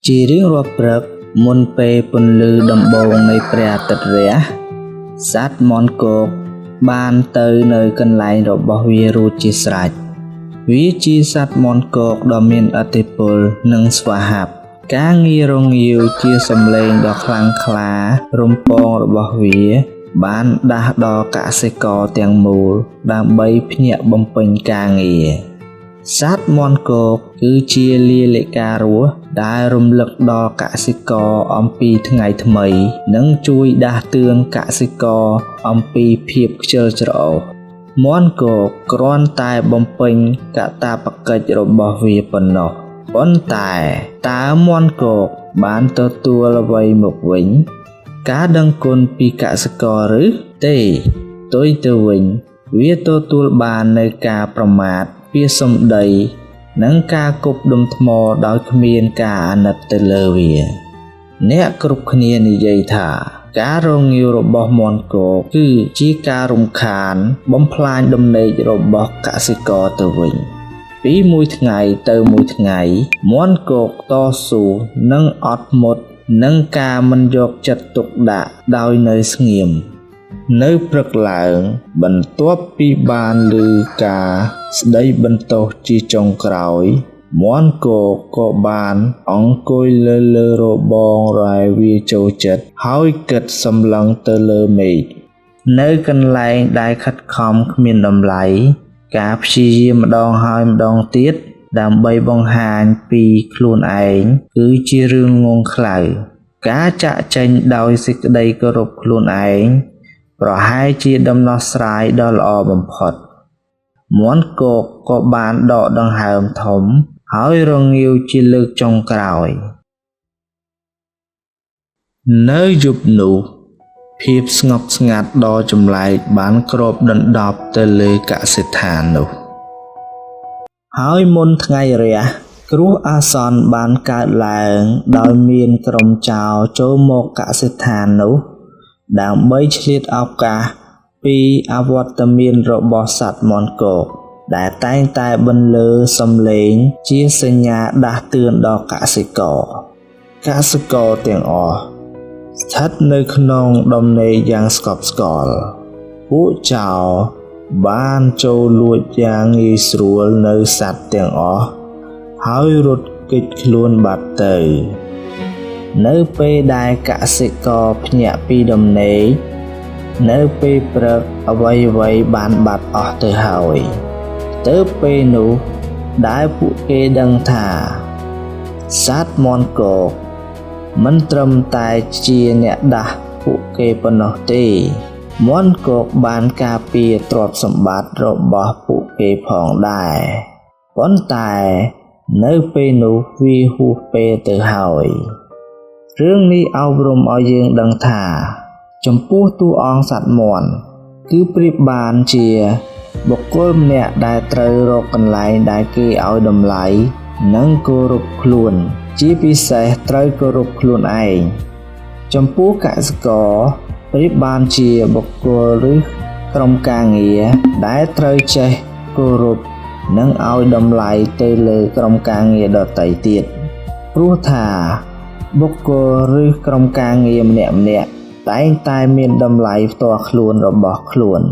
ជារៀងរាល់ព្រឹកមុនពេលពន្លឺដំបូងនៃព្រះអាទិត្យរះសត្វមាន់គកបានទៅនៅកន្លែងរបស់វារួចជាស្រេចវាជាសត្វមាន់គកដ៏មានឥទ្ធិពលនិងស្វាហាប់ការងាររងាវជាសំឡេងដ៏ខ្លាំងក្លារំពងរបស់វាបានដាស់ដល់កសិករទាំងមូលដើម្បីភ្ញាក់បំពេញការងារសត្វមាន់គកគឺជាលាលិការស់ដែលរំលឹកដល់កសិករអំពីថ្ងៃថ្មីនិងជួយដាស់តឿនកសិករអំពីភាពខ្ជិលច្រអូសមាន់គកគ្រាន់តែបំពេញកាតព្វកិច្ចរបស់វាប៉ុណ្ណោះប៉ុន្តែតើមាន់គកបានទទួលអ្វីមកវិញការដឹងគុណពីកសិករឬទេផ្ទុយទៅវិញវាទទួលបាននូវការប្រមាថពាក្យសម្ដីនិងការគប់ដុំថ្មដោយគ្មានការអាណិតទៅលើវាអ្នកគ្រប់គ្នានិយាយថាការរងាវរបស់មាន់គកគឺជាការរំខានបំផ្លាញដំណេករបស់កសិករទៅវិញពីមួយថ្ងៃទៅមួយថ្ងៃមាន់គកតស៊ូនិងអត់ធ្មត់នឹងការមិនយកចិត្តទុកដាក់ដោយនៅស្ងៀមនៅព្រឹកឡើងបន្ទាប់ពីបានឮការស្ដីបន្ទោសជាចុងក្រោយមាន់គកក៏បានអង្គុយលើរបងដែលវាចូលចិត្តហើយគិតសម្លឹងទៅលើមេឃនៅកន្លែងដែលខិតខំគ្មានតម្លៃការព្យាយាមម្ដងហើយម្ដងទៀតដើម្បីបង្ហាញពីខ្លួនឯងគឺជារឿងងងខ្លៅការចាក់ចែងដោយសេចក្តីគោរពខ្លួនឯងប្រហែលជាដំណោះស្រាយដ៏ល្អបំផុតមាន់គកក៏បានដកដង្ហើមធំហើយរងាវជាលើកចុងក្រោយនៅយប់នោះភាពស្ងប់ស្ងាត់ដ៏ចម្លែកបានគ្របដណ្ដប់ទៅលើកសិដ្ឋាននោះហើយមុនថ្ងៃរះគ្រោះអាសន្នបានកើតឡើងដោយមានក្រុមចោរចូលមកកសិដ្ឋាននោះដើម្បីឆ្លៀតឱកាសពីអវត្តមានរបស់សត្វមាន់គកដែលតែងតែបន្លឺសំឡេងជាសញ្ញាដាស់តឿនដល់កសិករទាំងអស់ស្ថិតនៅក្នុងដំណេកយ៉ាងស្កប់ស្កល់ពួកចោរបានចូលលួចយ៉ាងងាយស្រួលនៅសត្វទាំងអស់ហើយរត់គេចខ្លួនបាត់ទៅនៅពេលដែលកសិករភ្ញាក់ពីដំណេកនៅពេលព្រឹកអ្វីបានបាត់អស់ទៅហើយទៅពេលនោះដែលពួកគេដឹងថាសត្វមាន់គកមិនត្រឹមតែជាអ្នកដាស់ពួកគេប៉ុណ្ណោះទេមាន់គកបានការពារទ្រព្យសម្បត្តិរបស់ពួកគេផងដែរប៉ុន្តែនៅពេលនោះវាហួសពេលទៅហើយរឿងនេះអប់រំឲ្យយើងដឹងថាចំពោះតួអង្គសត្វមាន់គឺប្រៀបបានជាបុគ្គលម្នាក់ដែលត្រូវរកកន្លែងដែលគេឲ្យតម្លៃនិងគោរពខ្លួនជាពិសេសត្រូវគោរពខ្លួនឯងចំពោះកសិករប្រៀបបានជាបុគ្គលឬក្រុមការងារដែលត្រូវចេះគោរពនិងឲ្យតម្លៃទៅលើក្រុមការងារដទៃទៀតព្រោះថាបុគ្គលឬក្រុមការងារម្នាក់តែងតែមានតម្លៃផ្ទាល់ខ្លួនរបស់ខ្លួន